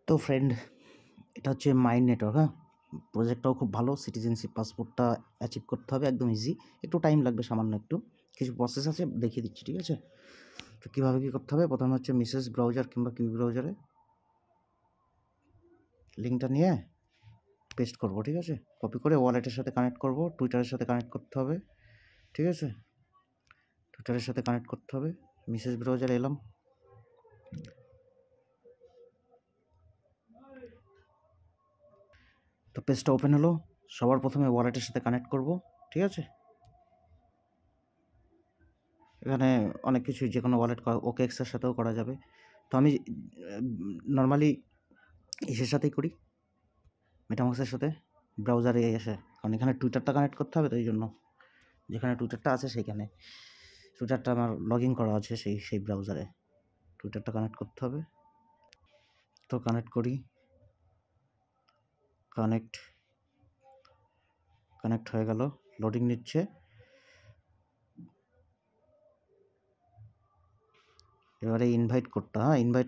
তো ফ্রেন্ড, এটা হচ্ছে মাইন্ড নেটওয়ার্ক। হ্যাঁ, প্রজেক্টটাও খুব ভালো। সিটিজেনশিপ পাসপোর্টটা অ্যাচিভ করতে হবে, একদম ইজি। একটু টাইম লাগবে, সামান্য একটু কিছু প্রসেস আছে, দেখিয়ে দিচ্ছি, ঠিক আছে? তো কীভাবে কী করতে হবে, প্রথমে হচ্ছে মিসেস ব্রাউজার কিংবা কিউ ব্রাউজারে লিঙ্কটা নিয়ে পেস্ট করব, ঠিক আছে? কপি করে ওয়ালেটের সাথে কানেক্ট করব, টুইটারের সাথে কানেক্ট করতে হবে, ঠিক আছে? টুইটারের সাথে কানেক্ট করতে হবে। মিসেস ব্রাউজারে এলাম, তো পেজটা ওপেন হলো। সবার প্রথমে ওয়ালেটের সাথে কানেক্ট করব, ঠিক আছে? এখানে অনেক কিছু, যে কোনো ওয়ালেট ওকেএক্সের সাথেও করা যাবে। তো আমি নর্মালি ইসের সাথেই করি, মেটামাক্সের সাথে, ব্রাউজারে এসে, কারণ এখানে টুইটারটা কানেক্ট করতে হবে। তো এই জন্য যেখানে টুইটারটা আছে সেইখানে টুইটারটা আমার লগ ইন করা আছে, সেই ব্রাউজারে টুইটারটা কানেক্ট করতে হবে। তো কানেক্ট করি, কানেক্ট হয়ে গেল, লোডিং নিচ্ছে। এবারে ইনভাইট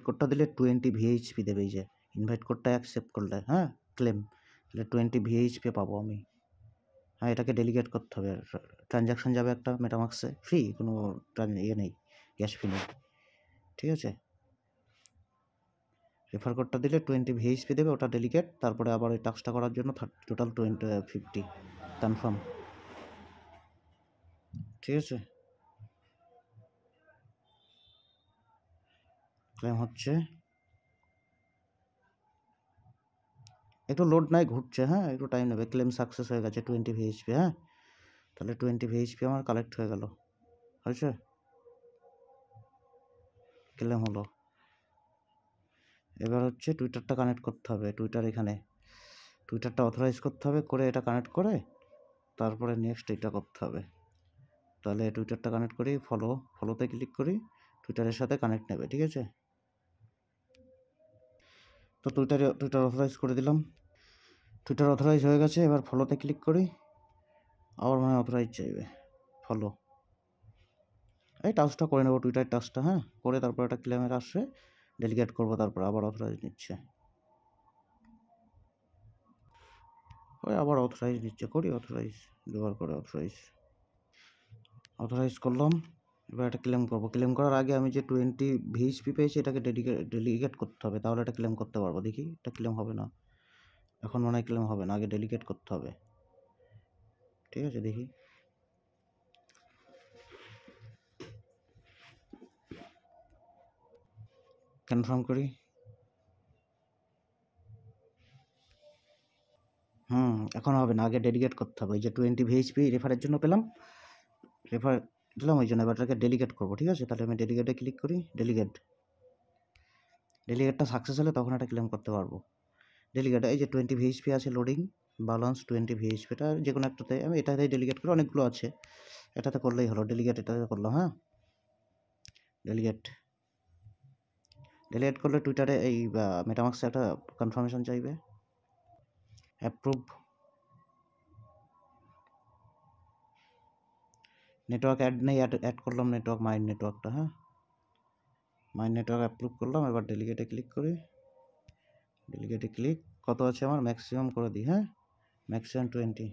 কোডটা দিলে 20 ভিএইচপি দেবে। এই যে ইনভাইট কোডটা অ্যাকসেপ্ট করলে, হ্যাঁ, ক্লেম, তাহলে 20 ভিএইচপি পাবো আমি। হ্যাঁ, এটাকে ডেলিগেট করতে হবে। ট্রানজ্যাকশান যাবে একটা মেটামাক্সে, ফ্রি, কোনো ইয়ে নেই, গ্যাস ফি নেই, ঠিক আছে? রেফার কোডটা দিলে 20 ভিএইচপি দেবে, ওটা ডেলিগেট। তারপরে আবার ওই টাস্কটা করার জন্য টোটাল 50 কনফার্ম, ঠিক আছে? ক্লেম হচ্ছে, একটু লোড নাই, ঘুরছে, হ্যাঁ, একটু টাইম নেবে। ক্লেম সাকসেস হয়ে গেছে 20 ভিএইচপি। হ্যাঁ, তাহলে 20 ভিএইচপি আমার কালেক্ট হয়ে গেল, হয়েছে? ক্লেম হলো। এবার হচ্ছে টুইটারটা কানেক্ট করতে হবে। টুইটারটা অথরাইজ করতে হবে, করে এটা কানেক্ট করে তারপরে নেক্সট এটা করতে হবে। তাহলে টুইটারটা কানেক্ট করি, ফলোতে ক্লিক করি, টুইটারের সাথে কানেক্ট নেবে, ঠিক আছে? তো টুইটার অথরাইজ করে দিলাম, টুইটার অথরাইজ হয়ে গেছে। এবার ফলোতে ক্লিক করি, আবার মানে অথরাইজ চাইবে, ফলো। এই টাস্কটা করে নেবো, টুইটার টাস্কটা, হ্যাঁ, করে তারপর একটা ক্লেমের আসবে, ডেলিগেট করবো, তারপর আবার অথরাইজ নিচ্ছে, ওই আবার অথরাইজ দিচ্ছে, করি অথরাইজ, দুবার করে অথরাইজ করলাম। এবার এটা ক্লেম করবো। ক্লেম করার আগে আমি যে 20 ভিএইচপি পেয়েছি, এটাকে ডেলিগেট করতে হবে, তাহলে এটা ক্লেম করতে পারবো। দেখি, এটা ক্লেম হবে না এখন, মনে হয় ক্লেম হবে না, আগে ডেলিগেট করতে হবে, ঠিক আছে? দেখি, কনফার্ম করি। এখন হবে না, আগে ডেলিগেট করতে হবে। ওই যে 20 ভিএইচপি রেফারের জন্য পেলাম, রেফার দিলাম ওই জন্য। এবার এটাকে ডেলিগেট করবো, ঠিক আছে? তাহলে আমি ডেলিগেটে ক্লিক করি, ডেলিগেটটা সাকসেস হলে তখন এটা ক্লেম করতে পারবো। ডেলিগেট, এই যে 20 ভিএইচপি আছে, লোডিং ব্যালেন্স 20 ভিএইচপিটা যে কোনো একটাতে, আমি এটাতেই ডেলিগেট করি, অনেকগুলো আছে, এটাতে করলেই হলো। ডেলিগেট এটাতে করলাম, হ্যাঁ, ডেলিগেট করলে টুইটারে এই মেটামাক্সে একটা কনফার্মেশন চাইবে, অ্যাপ্রুভ। নেটওয়ার্ক অ্যাড নেই, অ্যাড করলাম নেটওয়ার্ক, মাইন্ড নেটওয়ার্কটা, হ্যাঁ, মাইন্ড নেটওয়ার্ক অ্যাপ্রুভ করলাম। এবার ডেলিগেটে ক্লিক করি, কত আছে আমার, ম্যাক্সিমাম করে দিই, হ্যাঁ, ম্যাক্সিমাম 20,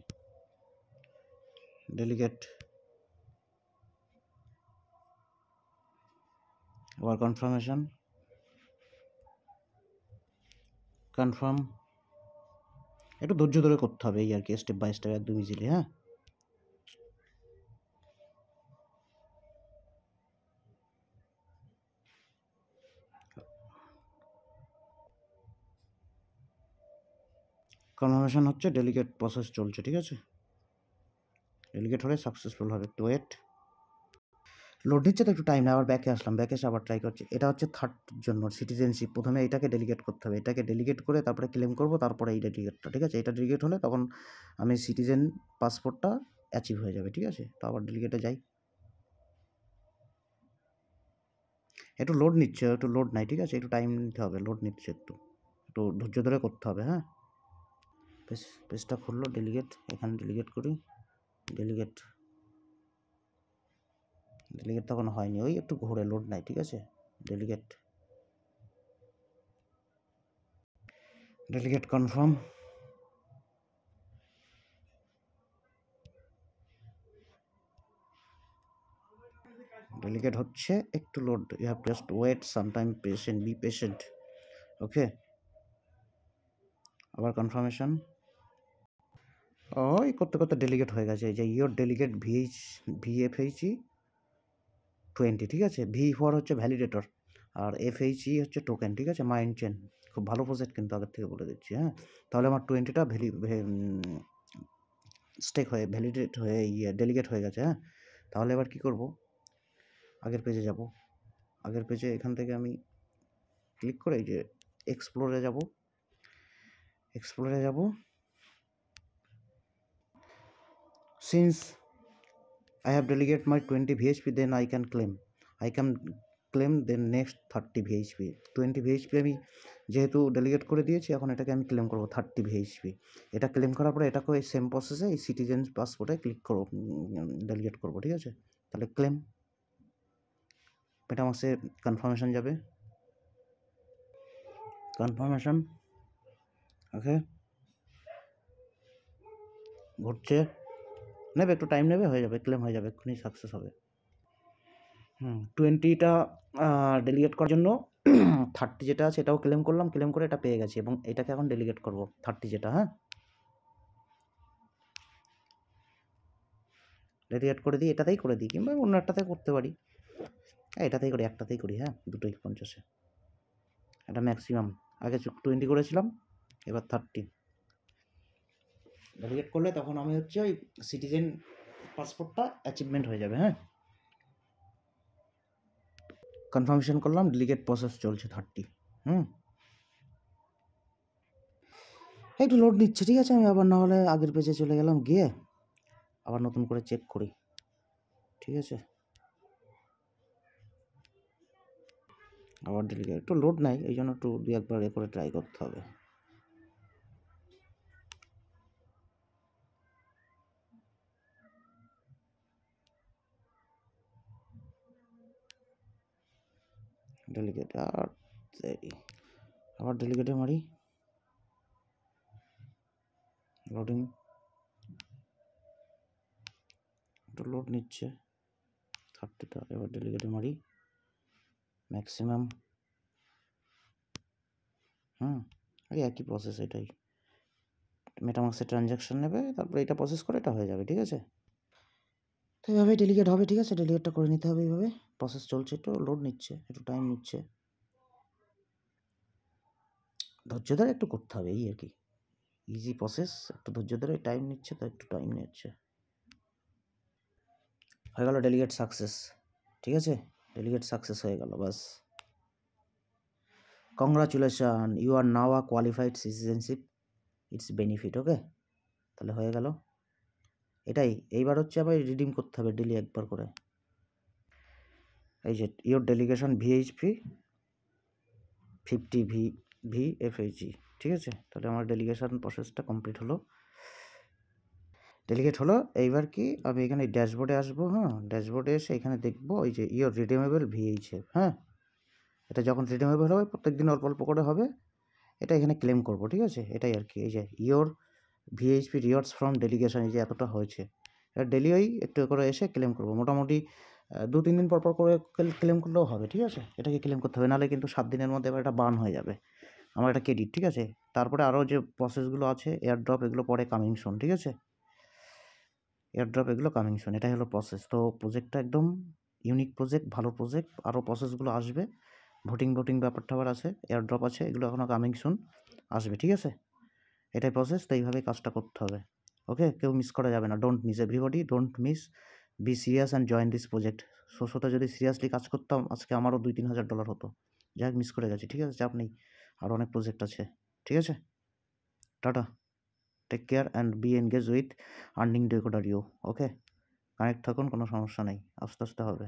ডেলিগেট। আবার কনফার্ম, একটু ধৈর্য ধরে করতে হবে, এই আর কি, স্টেপ বাই স্টেপ, একদম ইজিলি, হ্যাঁ। কনফার্মেশন হচ্ছে, ডেলিগেট প্রসেস চলছে, ঠিক আছে? ডেলিগেট হলে সাকসেসফুল হবে, একটু ওয়েট। লোড নিচ্ছে তো, একটু টাইম নেই। আবার ব্যাকে আসলাম, ব্যাকে এসে আবার ট্রাই করছি। এটা হচ্ছে থার্ড জন্য সিটিজেনশিপ। প্রথমে এটাকে ডেলিগেট করতে হবে, এটাকে ডেলিগেট করে তারপরে ক্লেম করবো, তারপরে এই ডেলিগেটটা, ঠিক আছে? এটা ডেলিগেট হলে তখন আমি সিটিজেন পাসপোর্টটা অ্যাচিভ হয়ে যাবে, ঠিক আছে? তো আবার ডেলিগেটে যাই, একটু লোড নিচ্ছে, একটু লোড নাই, ঠিক আছে? একটু টাইম নিতে হবে, লোড নিচ্ছে, একটু ধৈর্য ধরে করতে হবে, হ্যাঁ। পেজটা খুললো, ডেলিগেট, এখানে ডেলিগেট করি, ডেলিগেট তখন হয়নি, ওই একটু ঘুরে, লোড নাই, ঠিক আছে? Delegate delegate confirm. ডেলিগেট হচ্ছে, একটু load, you have just wait sometime, patient, be patient. Okay, আবার কনফার্মেশন। ওই করতে করতে ডেলিগেট হয়ে গেছে। এই যে ইয়োর ডেলিগেট ভিএফএইচই 20, ঠিক আছে। V4 হচ্ছে ভ্যালিডেটর, আর FHE হচ্ছে টোকেন, ঠিক আছে। মাইন্ড চেন খুব ভালো প্রজেক্ট কিন্তু, আগের থেকে বলে দিচ্ছি, হ্যাঁ। তাহলে আমার 20টা স্টেক হয়ে ভ্যালিডেট হয়ে ডেলিগেট হয়ে গেছে, হ্যাঁ। তাহলে এবার কি করব, আগের পেজে যাব। আগের পেজে এখান থেকে আমি ক্লিক করে এই যে এক্সপ্লোরে যাব। Since I have delegated my 20 VHP, then I can claim the next 30 VHP। 20 VHP আমি যেহেতু ডেলিগেট করে দিয়েছি, এখন এটাকে আমি ক্লেম করব 30 VHP। এটা ক্লেম করার পরে এটাকে ওই সেম প্রসেসে এই সিটিজেন পাসপোর্টে ক্লিক করব, ডেলিগেট করব, ঠিক আছে। তাহলে ক্লেম, এটা আমার কনফার্মেশন যাবে, কনফার্মেশন। ওকে, ঘুরছে, নেবে একটু টাইম নেবে, হয়ে যাবে, ক্লেম হয়ে যাবে, এক্ষুনি সাকসেস হবে। 20টা ডেলিগেট করার জন্য 30 যেটা আছে এটাও ক্লেম করলাম, ক্লেম করে এটা পেয়ে গেছি, এবং এটাকে এখন ডেলিগেট করব 30 যেটা, হ্যাঁ। ডেলিগেট করে দিই, এটাতেই করে দিই, কিংবা অন্য একটাতে করতে পারি। এটাতেই করি, একটাতেই করি, হ্যাঁ, দুটোই 50-এ। এটা ম্যাক্সিমাম, আগে 20 করেছিলাম, এবার 30 ডেলিগেট করলে তখন আমি হচ্ছে ওই সিটিজেন পাসপোর্টটা অ্যাচিভমেন্ট হয়ে যাবে, হ্যাঁ। কনফার্মেশন করলাম, ডেলিগেট প্রসেস চলছে 30। একটু লোড নিচ্ছে, ঠিক আছে। আমি আবার না হলে আগের পেজে চলে গেলাম, গিয়ে আবার নতুন করে চেক করি, ঠিক আছে। আবার ডেলিগেট একটু লোড নাই, এই জন্য একটু 2-1বার এ করে ট্রাই করতে হবে। ডেলিগেট আর আবার ডেলিগেটে মারি, লোডিং, একটু লোড নিচ্ছে 30টা। এবার ডেলিগেটে মারি, ম্যাক্সিমাম। এই একই প্রসেস, এটাই মেটামাক্সে ট্রানজ্যাকশন নেবে, তারপরে এটা প্রসেস করে এটা হয়ে যাবে, ঠিক আছে। তো এইভাবে ডেলিগেট হবে, ঠিক আছে। ডেলিগেটটা করে নিতে হবে এইভাবে, প্রসেস চলছে, একটু লোড নিচ্ছে, একটু টাইম নিচ্ছে, ধৈর্য ধরে একটু করতে হবে, এই আর কি। ইজি প্রসেস, একটু ধৈর্য ধরে, টাইম নিচ্ছে তো, একটু টাইম নিচ্ছে। হয়ে গেল ডেলিগেট সাকসেস, ঠিক আছে। ডেলিগেট সাকসেস হয়ে গেল, বাস। Congratulation, you are now a qualified citizenship, its benefit. Okay, তাহলে হয়ে গেল এটাই। এইবার হচ্ছে আবার রিডিম করতে হবে ডেলি একবার করে। এই যে ইয়োর ডেলিগেশন ভিএইচপি 50 VFHE, ঠিক আছে। তাহলে আমার ডেলিগেশন প্রসেসটা কমপ্লিট হলো, ডেলিগেট হলো। এইবার কি আমি এখানে ড্যাশবোর্ডে আসবো, হ্যাঁ। ড্যাশবোর্ডে এসে এখানে দেখবো এই যে ইয়োর রিডিমেবল VHF, হ্যাঁ। এটা যখন রিডিমেবল হবে, প্রত্যেকদিন অল্প অল্প করে হবে, এটা এখানে ক্লেম করব, ঠিক আছে। এটাই আর কি। এই যে your VHP rewards from delegation, এই যে এতটা হয়েছে, এটা ডেলি ওই একটু করে এসে ক্লেম করব। মোটামুটি 2-3 দিন পর করে ক্লেম করলেও হবে, ঠিক আছে। এটাকে ক্লেম করতে হবে, নাহলে কিন্তু 7 দিনের মধ্যে এবার এটা বার্ন হয়ে যাবে আমার এটা ক্রেডিট, ঠিক আছে। তারপরে আরও যে প্রসেসগুলো আছে, এয়ারড্রপ, এগুলো পরে কামিং সুন, ঠিক আছে। এয়ারড্রপ এগুলো কামিং সুন, এটাই হলো প্রসেস। তো প্রজেক্টটা একদম ইউনিক প্রজেক্ট, ভালো প্রজেক্ট। আরও প্রসেসগুলো আসবে, ভোটিং ব্যাপারটা আবার আছে, এয়ারড্রপ আছে, এগুলো এখনও কামিং সুন আসবে, ঠিক আছে। এটাই প্রসেস, তো এইভাবেই কাজটা করতে হবে। ওকে, কেউ মিস করা যাবে না, don't miss, everybody don't miss, be serious and join this project. সোতে যদি সিরিয়াসলি কাজ করতাম, আজকে আমারও $2-3 হাজার হতো। যাই হোক, মিস করে গেছি, ঠিক আছে, চাপ নেই, আরও অনেক প্রজেক্ট আছে, ঠিক আছে। টাটা, take care and be engage with earning decoder you. Okay, connect থাকুন, কোনো সমস্যা নেই, আস্তে আস্তে হবে।